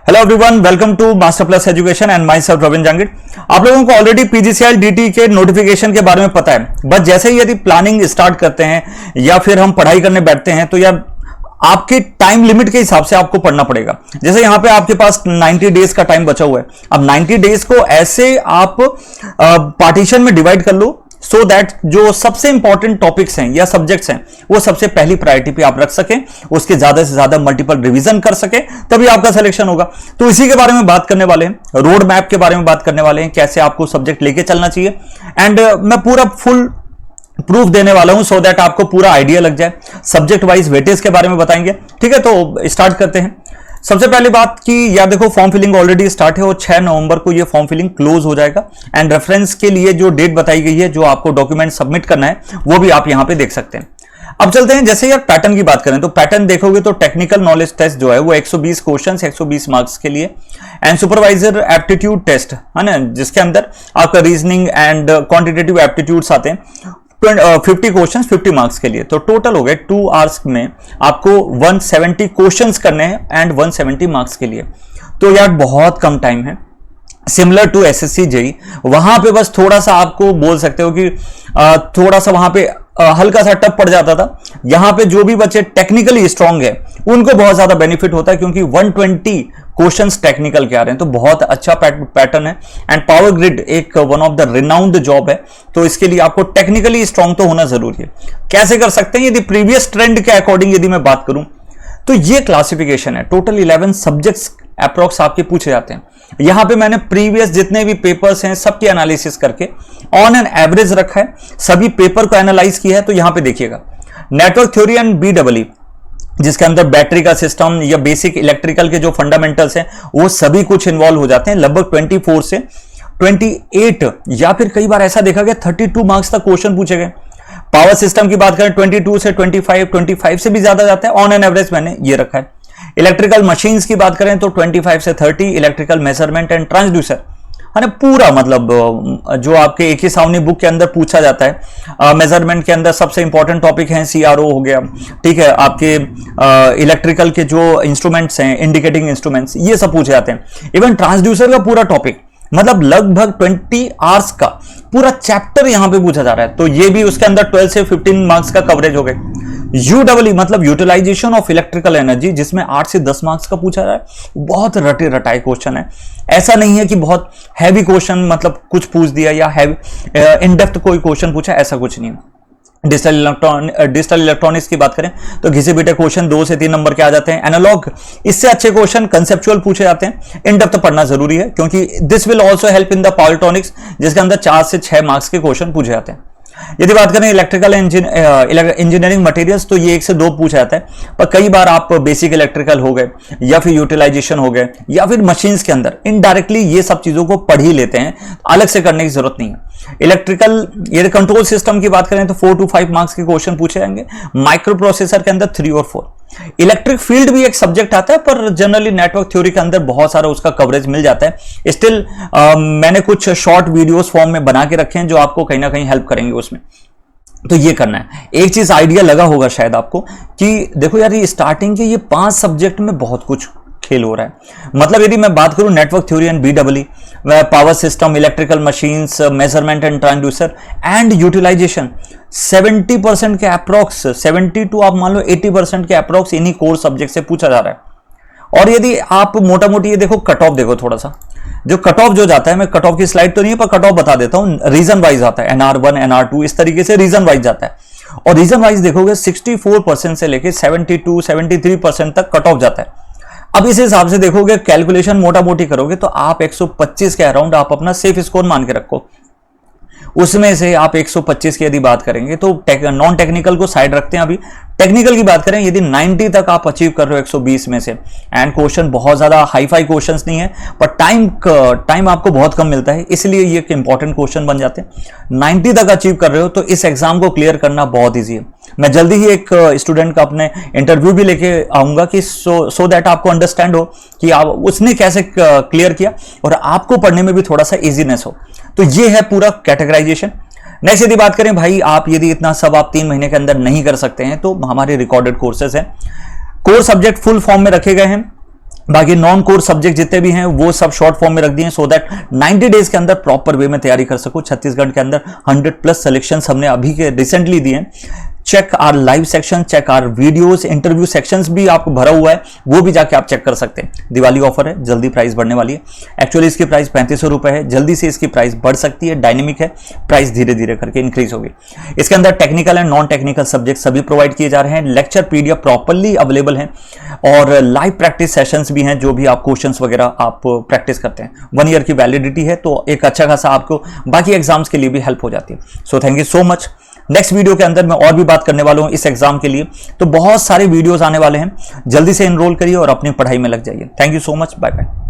Hello everyone, welcome to master plus education and myself Ravindra Jangid. आप लोगों को already PGCL DT के notification के बारे में पता है, बस जैसे ही यदि प्लानिंग स्टार्ट करते हैं या फिर हम पढ़ाई करने बैठते हैं तो यार आपके टाइम लिमिट के हिसाब से आपको पढ़ना पड़ेगा। जैसे यहां पे आपके पास 90 डेज का टाइम बचा हुआ है। अब 90 डेज को ऐसे आप पार्टीशन में डिवाइड कर लो सो दैट जो सबसे इंपॉर्टेंट टॉपिक्स हैं या सब्जेक्ट्स हैं वो सबसे पहली प्रायोरिटी पे आप रख सकें, उसके ज्यादा से ज्यादा मल्टीपल रिवीजन कर सके, तभी आपका सिलेक्शन होगा। तो इसी के बारे में बात करने वाले हैं, रोड मैप के बारे में बात करने वाले हैं, कैसे आपको सब्जेक्ट लेके चलना चाहिए। एंड मैं पूरा फुल प्रूफ देने वाला हूं सो दैट आपको पूरा आइडिया लग जाए। सब्जेक्ट वाइज वेटेज के बारे में बताएंगे, ठीक है। तो स्टार्ट करते हैं। सबसे पहली बात कि यार देखो, फॉर्म फिलिंग ऑलरेडी स्टार्ट है और 6 नवंबर को ये फॉर्म फिलिंग क्लोज हो जाएगा। एंड रेफरेंस के लिए जो डेट बताई गई है, जो आपको डॉक्यूमेंट सबमिट करना है, वो भी आप यहां पे देख सकते हैं। अब चलते हैं, जैसे यार पैटर्न की बात करें तो पैटर्न देखोगे तो टेक्निकल नॉलेज टेस्ट जो है वो 120 क्वेश्चन 120 मार्क्स के लिए, एंड सुपरवाइजर एप्टीट्यूड टेस्ट है ना, जिसके अंदर आपका रीजनिंग एंड क्वांटिटेटिव एप्टीट्यूड्स आते हैं। 50 क्वेश्चंस 50 मार्क्स के लिए, तो टोटल हो गए 2 आवर्स में आपको 170 क्वेश्चंस करने हैं एंड 170 मार्क्स के लिए। तो यार बहुत कम टाइम है, सिमिलर टू एसएससी जेई। वहां पे बस थोड़ा सा आपको बोल सकते हो कि थोड़ा सा वहां पे हल्का सा टफ पड़ जाता था। यहां पे जो भी बच्चे टेक्निकली स्ट्रांग है उनको बहुत ज्यादा बेनिफिट होता है, क्योंकि 120 क्वेश्चंस टेक्निकल के आ रहे हैं। तो बहुत अच्छा पैटर्न है। एंड पावर ग्रिड एक one of the renowned job है, तो इसके लिए आपको टेक्निकली स्ट्रांग तो होना जरूरी है। कैसे कर सकते हैं? यदि प्रीवियस ट्रेंड के अकॉर्डिंग यदि मैं बात करूं तो ये क्लासिफिकेशन है। टोटल 11 सब्जेक्ट्स अप्रॉक्स आपके पूछे जाते हैं। यहां पे मैंने प्रीवियस जितने भी पेपर्स हैं सबकी एनालिसिस करके ऑन एन एवरेज रखा है, सभी पेपर को एनालाइज किया है। तो यहां पे देखिएगा, नेटवर्क थ्योरी एंड बीडब्ल्यू, जिसके अंदर बैटरी का सिस्टम या बेसिक इलेक्ट्रिकल के जो फंडामेंटल्स हैं वो सभी कुछ इन्वॉल्व हो जाते हैं। लगभग 24 से 28 या फिर कई बार ऐसा देखा गया 32 मार्क्स तक क्वेश्चन पूछे गए। पावर सिस्टम की बात करें 22 से 25 से भी ज्यादा जाते हैं, ऑन एन एवरेज मैंने ये रखा है। इलेक्ट्रिकल मशीन्स की बात करें तो 25 से 30, इलेक्ट्रिकल मेजरमेंट एंड ट्रांसड्यूसर है ना, पूरा मतलब जो आपके एक ही सामने बुक के अंदर पूछा जाता है। मेजरमेंट के अंदर सबसे इंपॉर्टेंट टॉपिक है सीआरओ हो गया, ठीक है। आपके इलेक्ट्रिकल के जो इंस्ट्रूमेंट्स हैं, इंडिकेटिंग इंस्ट्रूमेंट्स, ये सब पूछे जाते हैं। इवन ट्रांसड्यूसर का पूरा टॉपिक, मतलब लगभग 20 आवर्स का पूरा चैप्टर यहां पे पूछा जा रहा है। तो ये भी उसके अंदर 12 से 15 मार्क्स का कवरेज हो गए। यूडब्ल्यू मतलब यूटिलाइजेशन ऑफ इलेक्ट्रिकल एनर्जी, जिसमें 8 से 10 मार्क्स का पूछा रहा है। बहुत रटे रटाए क्वेश्चन है, ऐसा नहीं है कि बहुत हैवी क्वेश्चन मतलब कुछ पूछ दिया या हैवी इन डेप्थ कोई क्वेश्चन पूछा, ऐसा कुछ नहीं है। डिजिटल इलेक्ट्रॉनिक्स की बात करें तो घिसे पीटे क्वेश्चन 2 से 3 नंबर के आ जाते हैं। एनालॉग, इससे अच्छे क्वेश्चन कंसेप्चुअल पूछे जाते हैं। इन डेप्थ पढ़ना जरूरी है, क्योंकि this will also help in the power electronics, जिसके अंदर 4 से 6 मार्क्स के क्वेश्चन पूछे जाते हैं। यदि बात करें इलेक्ट्रिकल इंजीनियरिंग मटेरियल्स, तो ये 1 से 2 पूछा जाता है, पर कई बार आप बेसिक इलेक्ट्रिकल हो गए या फिर यूटिलाइजेशन हो गए या फिर मशीन्स के अंदर इनडायरेक्टली ये सब चीजों को पढ़ ही लेते हैं, अलग से करने की जरूरत नहीं है। इलेक्ट्रिकल यदि कंट्रोल सिस्टम की बात करें तो 4 to 5 मार्क्स के क्वेश्चन पूछे जाएंगे। माइक्रो प्रोसेसर के अंदर 3 और 4। इलेक्ट्रिक फील्ड भी एक सब्जेक्ट आता है, पर जनरली नेटवर्क थ्योरी के अंदर बहुत सारा उसका कवरेज मिल जाता है। स्टिल मैंने कुछ शॉर्ट वीडियोस फॉर्म में बना के रखे हैं जो आपको कहीं ना कहीं हेल्प करेंगे उसमें। तो ये करना है। एक चीज आइडिया लगा होगा शायद आपको कि देखो यार, ये स्टार्टिंग के ये 5 सब्जेक्ट में बहुत कुछ खेल हो रहा है। मतलब यदि मैं बात करूं network theory and BW, power system, electrical machines, measurement and transducer and utilization, 70% के अप्रॉक्स, 70 to आप मान लो 80% के अप्रॉक्स इन्हीं कोर सब्जेक्ट से पूछा जा रहा है। और यदि आप मोटा मोटी ये देखो, कट ऑफ देखो थोड़ा सा, जो कट ऑफ जो जाता है, मैं कट ऑफ की स्लाइड तो नहीं है पर कट ऑफ बता देता हूं, रीजन वाइज आता है। NR1 NR2 इस तरीके से रीजन वाइज जाता है। और रीजन वाइज देखोगे 64% से लेके 72 73% तक कट ऑफ जाता है। अब इस हिसाब से देखोगे, कैलकुलेशन मोटा मोटी करोगे तो आप 125 के अराउंड आप अपना सेफ स्कोर मान के रखो। उसमें से आप 125 की यदि बात करेंगे तो नॉन टेक्निकल को साइड रखते हैं। अभी टेक्निकल की बात करें, यदि 90 तक आप अचीव कर रहे हो 120 में से, एंड क्वेश्चन बहुत ज्यादा हाई फाई क्वेश्चंस नहीं है, पर टाइम आपको बहुत कम मिलता है, इसलिए ये इंपॉर्टेंट क्वेश्चन बन जाते हैं। 90 तक अचीव कर रहे हो तो इस एग्जाम को क्लियर करना बहुत ईजी है। मैं जल्दी ही एक स्टूडेंट का अपने इंटरव्यू भी लेके आऊंगा कि सो दैट आपको अंडरस्टैंड हो कि आप उसने कैसे क्लियर किया और आपको पढ़ने में भी थोड़ा सा इजीनेस हो। तो ये है पूरा कैटेगराइजेशन। नेक्स्ट यदि बात करें भाई, आप यदि इतना सब आप 3 महीने के अंदर नहीं कर सकते हैं तो हमारे रिकॉर्डेड कोर्सेज हैं। कोर सब्जेक्ट फुल फॉर्म में रखे गए हैं। बाकी नॉन कोर सब्जेक्ट जितने भी हैं वो सब शॉर्ट फॉर्म में रख दिए सो दैट 90 डेज के अंदर प्रॉपर वे में तैयारी कर सकूं। छत्तीसगढ़ के अंदर 100+ सिलेक्शंस हमने अभी के रिसेंटली दिए हैं। Check our live section, check our videos, interview sections भी आपको भरा हुआ है, वो भी जाके आप चेक कर सकते हैं। दिवाली ऑफर है, जल्दी प्राइस बढ़ने वाली है। एक्चुअली इसकी प्राइस 3500 रुपए है, जल्दी से इसकी प्राइस बढ़ सकती है, डायनेमिक है, प्राइस धीरे धीरे करके इंक्रीज होगी। इसके अंदर technical and non technical subject सभी प्रोवाइड किए जा रहे हैं। लेक्चर पीडीएफ प्रॉपरली अवेलेबल है और लाइव प्रैक्टिस सेशंस भी हैं, जो भी आप क्वेश्चंस वगैरह आप प्रैक्टिस करते हैं। 1 ईयर की वैलिडिटी है, तो एक अच्छा खासा आपको बाकी एग्जाम्स के लिए भी हेल्प हो जाती है। So thank you so much. Next video के अंदर मैं और भी बात करने वाला हूं इस एग्जाम के लिए, तो बहुत सारे वीडियोस आने वाले हैं, जल्दी से एनरोल करिए और अपनी पढ़ाई में लग जाइए। Thank you so much, bye bye.